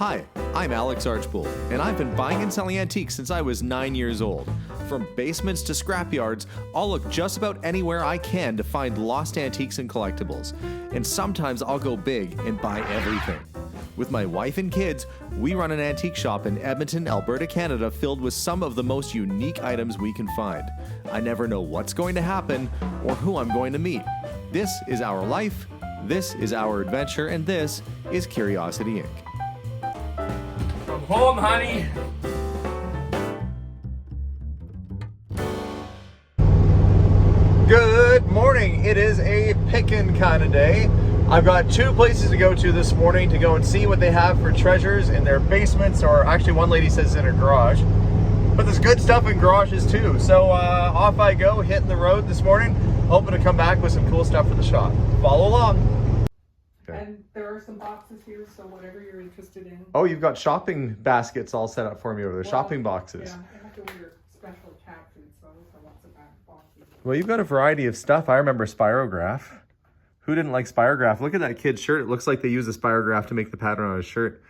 Hi, I'm Alex Archbold, and I've been buying and selling antiques since I was 9 years old. From basements to scrapyards, I'll look just about anywhere I can to find lost antiques and collectibles. And sometimes I'll go big and buy everything. With my wife and kids, we run an antique shop in Edmonton, Alberta, Canada, filled with some of the most unique items we can find. I never know what's going to happen or who I'm going to meet. This is our life, this is our adventure, and this is Curiosity Inc. From home, honey. Good morning. It is a pickin' kind of day. I've got two places to go to this morning to go and see what they have for treasures in their basements, or actually one lady says in her garage. But there's good stuff in garages too. So off I go, hitting the road this morning, hoping to come back with some cool stuff for the shop. Follow along. Okay. And there are some boxes here, so whatever you're interested in. Oh, you've got shopping baskets all set up for me over there, shopping boxes. Yeah, I have to wear special cat food, so those are lots of boxes. Well, you've got a variety of stuff. I remember Spirograph. Who didn't like Spirograph? Look at that kid's shirt. It looks like they used a Spirograph to make the pattern on his shirt.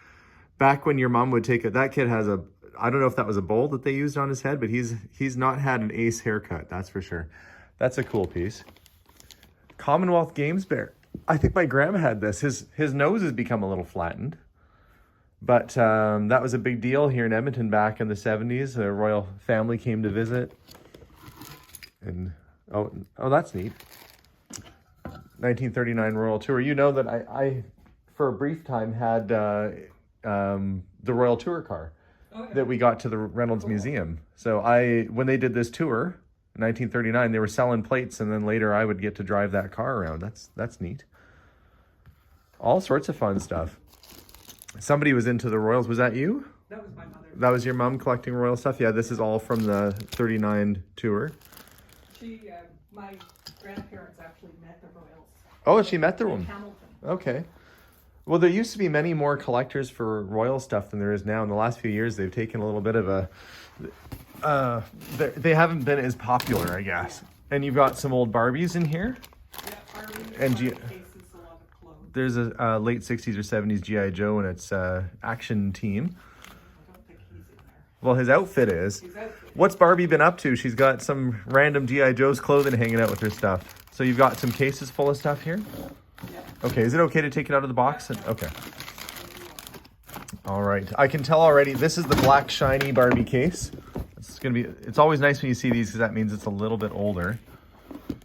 Back when your mom would take it, that kid has a, I don't know if that was a bowl that they used on his head, but he's not had an ace haircut, that's for sure. That's a cool piece. Commonwealth Games Bear. I think my grandma had this. His nose has become a little flattened. But that was a big deal here in Edmonton back in the 70s. The royal family came to visit. And oh, that's neat. 1939 Royal Tour. You know that I for a brief time, had the Royal Tour car that we got to the Reynolds Museum. So when they did this tour, in 1939, they were selling plates, and then later I would get to drive that car around. That's neat. All sorts of fun stuff. Somebody was into the Royals. Was that you? That was my mother. That was your mom collecting Royal stuff? Yeah, this is all from the 39 tour. My grandparents actually met the Royals. Oh, she met the one. Hamilton. Okay. Well, there used to be many more collectors for Royal stuff than there is now. In the last few years, they've taken a little bit of a... they haven't been as popular, I guess. And you've got some old Barbies in here. Yeah, Barbies, and cases, a lot of clothes. There's a late 60s or 70s G.I. Joe and its action team. I don't think he's in there. Well, his outfit is. What's Barbie been up to? She's got some random G.I. Joe's clothing hanging out with her stuff. So you've got some cases full of stuff here? Yeah. Okay, is it okay to take it out of the box? Okay. All right. I can tell already, this is the black shiny Barbie case. It's always nice when you see these because that means it's a little bit older.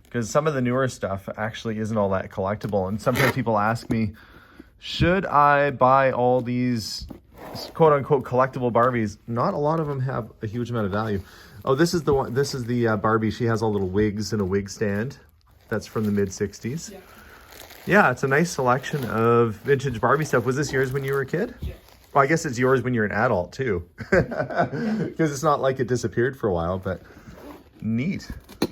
Because some of the newer stuff actually isn't all that collectible. And sometimes people ask me, should I buy all these quote unquote collectible Barbies? Not a lot of them have a huge amount of value. Oh, this is the one. This is the Barbie. She has all little wigs and a wig stand. That's from the mid 60s. Yeah. Yeah, it's a nice selection of vintage Barbie stuff. Was this yours when you were a kid? Yeah. Well, I guess it's yours when you're an adult too. Because it's not like it disappeared for a while, but neat.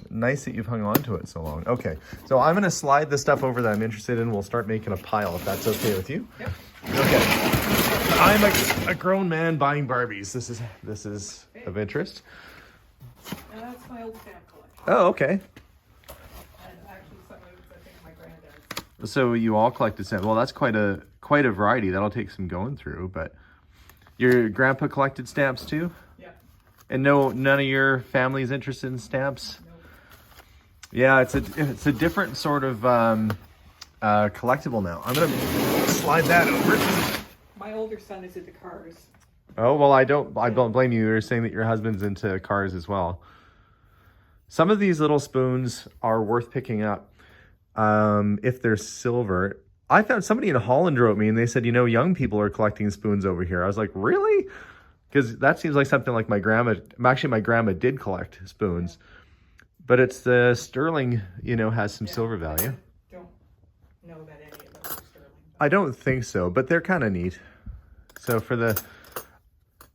Nice that you've hung on to it so long. Okay, so I'm gonna slide the stuff over that I'm interested in. We'll start making a pile if that's okay with you. Yep. Okay. I'm a grown man buying Barbies. This is of interest. And that's my old stamp collection. Oh, okay. And actually some of it, I think my granddad's. So you all collected stamps. Well, that's quite a variety. That'll take some going through. But your grandpa collected stamps too? Yeah. And none of your family's interested in stamps? No. Yeah, it's a different sort of collectible now. I'm gonna slide that over. My older son is into cars. Oh, well, I don't blame you. You're saying that your husband's into cars as well. Some of these little spoons are worth picking up if they're silver. I found somebody in Holland wrote me and they said, young people are collecting spoons over here. I was like, really? Because that seems like something like my grandma. Actually, my grandma did collect spoons. But it's the sterling, has some silver value. I don't know that any of them are sterling. I don't think so, but they're kind of neat. So for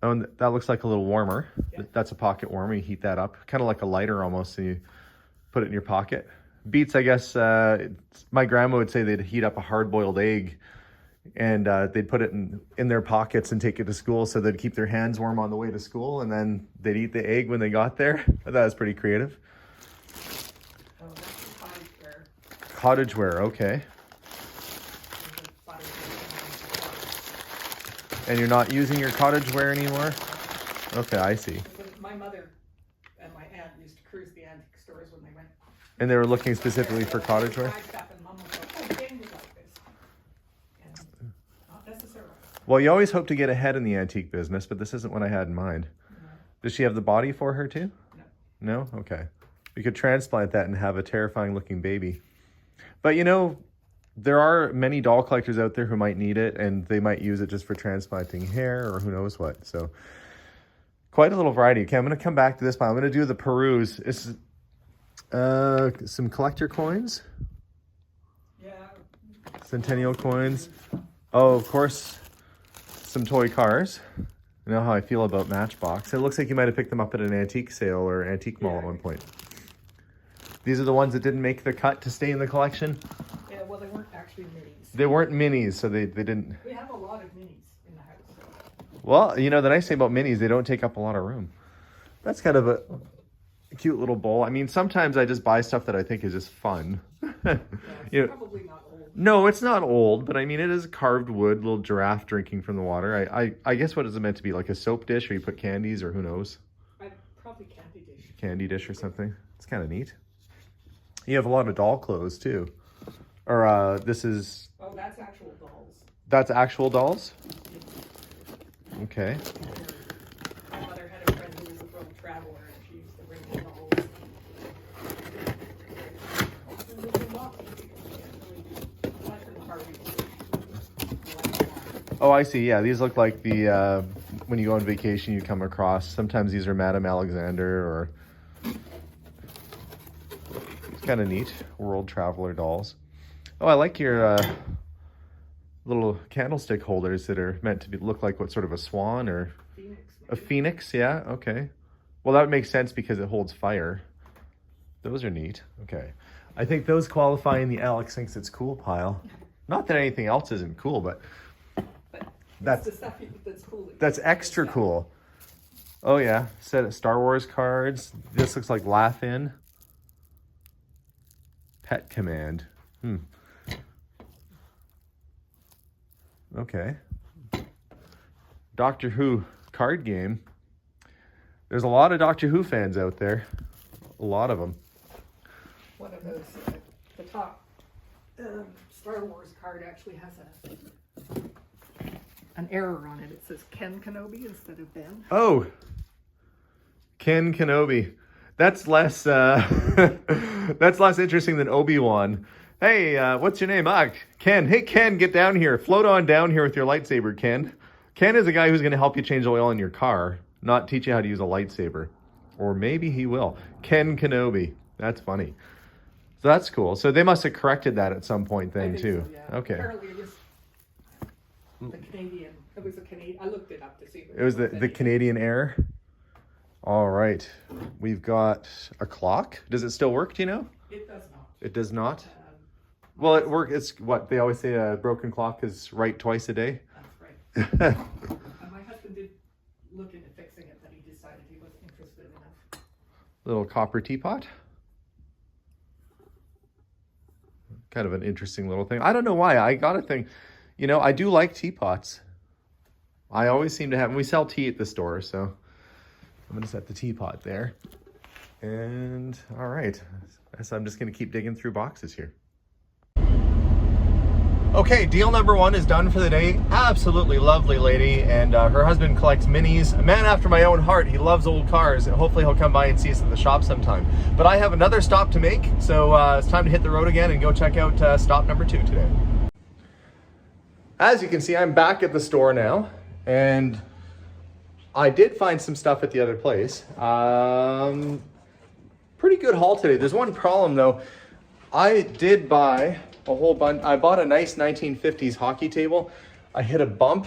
and that looks like a little warmer. Yeah. That's a pocket warmer. You heat that up, kind of like a lighter almost, and you put it in your pocket. Beets, I guess, my grandma would say they'd heat up a hard-boiled egg and they'd put it in their pockets and take it to school so they'd keep their hands warm on the way to school, and then they'd eat the egg when they got there. That was pretty creative. Oh, that's cottageware. Cottageware, okay. And you're not using your cottage wear anymore? Okay, I see. My mother and my aunt used to cruise the antique stores when they went. And they were looking specifically for cottage wear? Stuff, and Mom was like, oh, Jane would like this. And not necessarily. Well, you always hope to get ahead in the antique business, but this isn't what I had in mind. No. Does she have the body for her too? No. No? Okay. We could transplant that and have a terrifying looking baby. But you know, there are many doll collectors out there who might need it, and they might use it just for transplanting hair or who knows what. So quite a little variety. Okay, I'm going to come back to this pile. I'm going to do the peruse. It's some collector coins. Yeah. Centennial coins. Oh, of course, some toy cars. You know how I feel about Matchbox. It looks like you might have picked them up at an antique sale or antique mall at one point. These are the ones that didn't make the cut to stay in the collection? Yeah, well, they weren't actually minis. They weren't minis, so they didn't... We have a lot of minis in the house. So. Well, you know, the nice thing about minis, they don't take up a lot of room. That's kind of a cute little bowl. I mean, sometimes I just buy stuff that I think is just fun. Yeah, it's You know, probably not old. no, it's not old, but I mean, it is carved wood, little giraffe drinking from the water. I guess what is it meant to be? Like a soap dish where you put candies or who knows? Probably candy dish. Candy dish or something. It's kind of neat. You have a lot of doll clothes too. Or this is... Oh, that's actual dolls. That's actual dolls? Okay. My mother had a friend who was a world traveler, and she used to bring the dolls. Oh, I see. Yeah, these look like the when you go on vacation you come across. Sometimes these are Madame Alexander or... It's kind of neat. World Traveler dolls. Oh, I like your little candlestick holders that are meant to look like what sort of a swan or... Phoenix, a phoenix, yeah, okay. Well, that would make sense because it holds fire. Those are neat. Okay. I think those qualify in the Alex thinks it's cool pile. Not that anything else isn't cool, but that's the stuff that's cool. That's extra cool. Oh yeah, set of Star Wars cards. This looks like Laugh-In. Pet Command. Okay. Doctor Who card game. There's a lot of Doctor Who fans out there. A lot of them. One of those, the top Star Wars card actually has an error on it. It says Ken Kenobi instead of Ben. Oh, Ken Kenobi. That's less that's less interesting than Obi-Wan. Hey, what's your name? Ken. Hey, Ken, get down here. Float on down here with your lightsaber, Ken. Ken is a guy who's going to help you change oil in your car, not teach you how to use a lightsaber. Or maybe he will. Ken Kenobi. That's funny. So that's cool. So they must have corrected that at some point then, too. So, yeah. Okay. Apparently it was the Canadian. It was a Canadian. I looked it up to see. It was the Canadian error. All right. We've got a clock. Does it still work, do you know? It does not. It does not? Well, it works. It's what they always say, a broken clock is right twice a day. That's right. My husband did look into fixing it, but he decided he wasn't interested enough. Little copper teapot. Kind of an interesting little thing. I don't know why. I got a thing. You know, I do like teapots. I always seem to have, and we sell tea at the store, so I'm going to set the teapot there. And all right. So I'm just going to keep digging through boxes here. Okay, deal number one is done for the day. Absolutely lovely lady, and her husband collects minis. A man after my own heart. He loves old cars, and hopefully he'll come by and see us at the shop sometime. But I have another stop to make, so it's time to hit the road again and go check out stop number 2 today. As you can see, I'm back at the store now, and I did find some stuff at the other place. Pretty good haul today. There's one problem though. I did buy a whole bunch. I bought a nice 1950s hockey table. I hit a bump.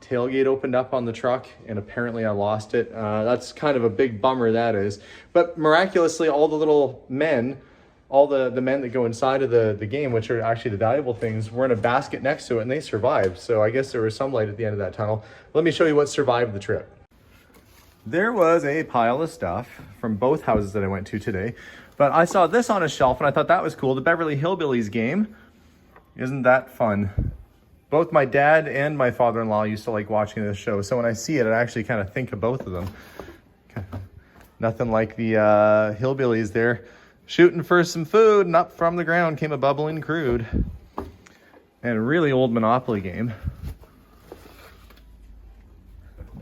Tailgate opened up on the truck and apparently I lost it. That's kind of a big bummer, that is. But miraculously, all the little men, all the men that go inside of the game, which are actually the valuable things, were in a basket next to it and they survived. So I guess there was some light at the end of that tunnel. Let me show you what survived the trip. There was a pile of stuff from both houses that I went to today. But I saw this on a shelf and I thought that was cool. The Beverly Hillbillies game. Isn't that fun? Both my dad and my father-in-law used to like watching this show. So when I see it, I actually kind of think of both of them. Nothing like the hillbillies there shooting for some food, and up from the ground came a bubbling crude. And a really old Monopoly game.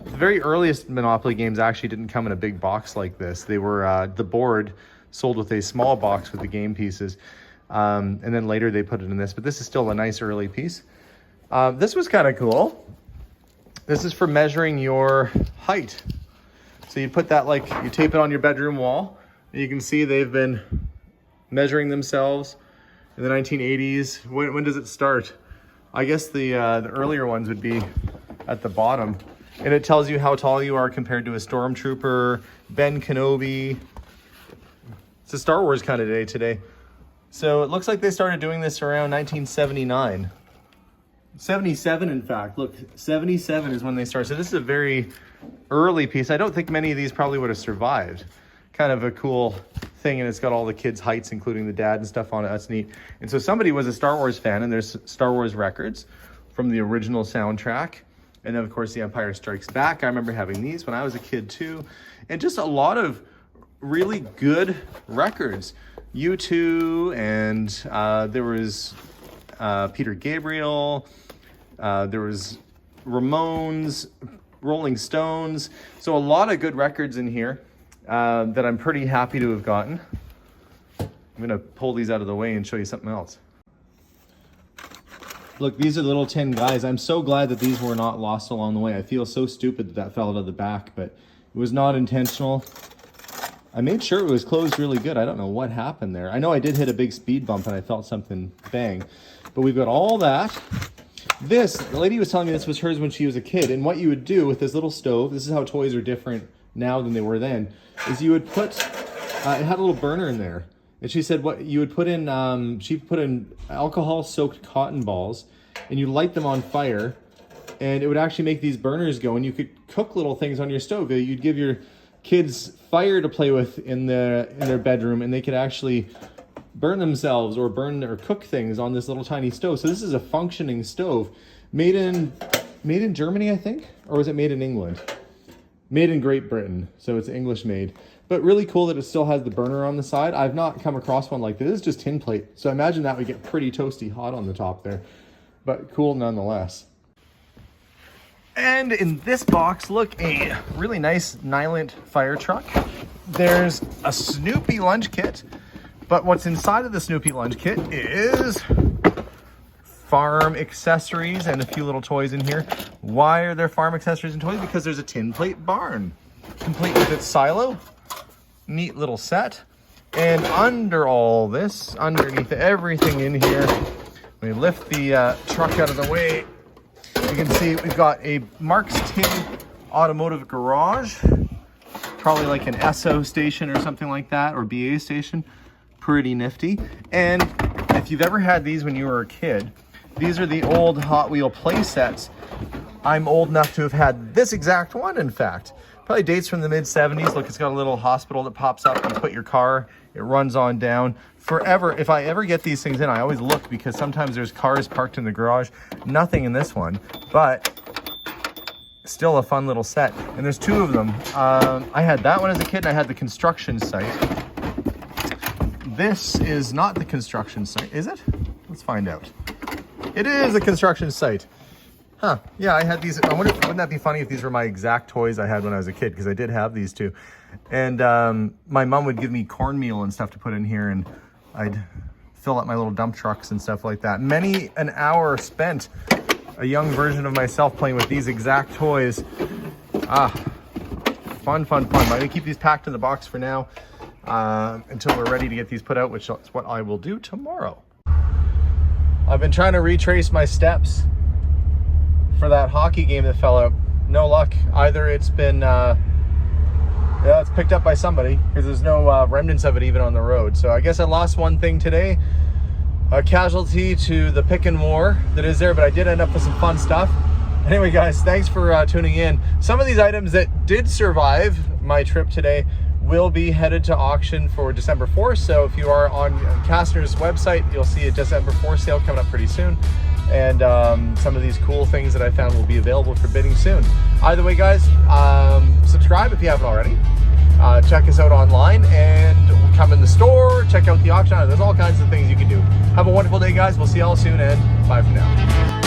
The very earliest Monopoly games actually didn't come in a big box like this. They were the board sold with a small box with the game pieces. And then later they put it in this, but this is still a nice early piece. This was kind of cool. This is for measuring your height. So you put that, like, you tape it on your bedroom wall. And you can see they've been measuring themselves in the 1980s. When does it start? I guess the earlier ones would be at the bottom. And it tells you how tall you are compared to a stormtrooper, Ben Kenobi. It's a Star Wars kind of day today. So it looks like they started doing this around 1979. 77, in fact. Look, 77 is when they started. So this is a very early piece. I don't think many of these probably would have survived. Kind of a cool thing, and it's got all the kids' heights, including the dad and stuff on it. That's neat. And so somebody was a Star Wars fan, and there's Star Wars records from the original soundtrack. And then, of course, The Empire Strikes Back. I remember having these when I was a kid, too. And just a lot of really good records. U2, and there was Peter Gabriel. There was Ramones, Rolling Stones. So a lot of good records in here that I'm pretty happy to have gotten. I'm going to pull these out of the way and show you something else. Look, these are the little tin guys. I'm so glad that these were not lost along the way. I feel so stupid that that fell out of the back, but it was not intentional. I made sure it was closed really good. I don't know what happened there. I know I did hit a big speed bump and I felt something bang. But we've got all that. This, the lady was telling me this was hers when she was a kid. And what you would do with this little stove, this is how toys are different now than they were then, is you would put, it had a little burner in there. And she said what you would put in, she put in alcohol-soaked cotton balls, and you light them on fire, and it would actually make these burners go, and you could cook little things on your stove. You'd give your kids fire to play with in their bedroom, and they could actually burn themselves or cook things on this little tiny stove. So this is a functioning stove, made in Germany, I think, or was it made in England? Made in Great Britain, so it's English made. But really cool that it still has the burner on the side. I've not come across one like this. This is just tin plate, so I imagine that would get pretty toasty hot on the top there, but cool nonetheless. And in this box, look, a really nice Nylant fire truck. There's a Snoopy lunch kit, but what's inside of the Snoopy lunch kit is farm accessories and a few little toys in here. Why are there farm accessories and toys? Because there's a tin plate barn, complete with its silo. Neat little set. And under all this, underneath everything in here, we lift the truck out of the way. You can see we've got a Mark's Tin automotive garage, probably like an Esso station or something like that, or BA station. Pretty nifty. And if you've ever had these when you were a kid, these are the old Hot Wheel play sets. I'm old enough to have had this exact one, in fact. Probably dates from the mid-70s. Look, it's got a little hospital that pops up. You put your car, it runs on down. Forever, if I ever get these things in, I always look because sometimes there's cars parked in the garage. Nothing in this one, but still a fun little set. And there's two of them. I had that one as a kid, and I had the construction site. This is not the construction site, is it? Let's find out. It is a construction site. Huh, yeah, I had these. I wonder, wouldn't that be funny if these were my exact toys I had when I was a kid, because I did have these too. And my mom would give me cornmeal and stuff to put in here, and I'd fill up my little dump trucks and stuff like that. Many an hour spent, a young version of myself playing with these exact toys. Fun, fun, fun. I'm gonna keep these packed in the box for now until we're ready to get these put out, which is what I will do tomorrow. I've been trying to retrace my steps for that hockey game that fell out. No luck. Either it's been, it's picked up by somebody, because there's no remnants of it even on the road. So I guess I lost one thing today, a casualty to the pick and war that is there, but I did end up with some fun stuff. Anyway, guys, thanks for tuning in. Some of these items that did survive my trip today will be headed to auction for December 4th. So if you are on Kastner's website, you'll see a December 4th sale coming up pretty soon. and some of these cool things that I found will be available for bidding soon. Either way, guys, subscribe if you haven't already. Check us out online and come in the store, check out the auction. There's all kinds of things you can do. Have a wonderful day, guys. We'll see you all soon, and bye for now.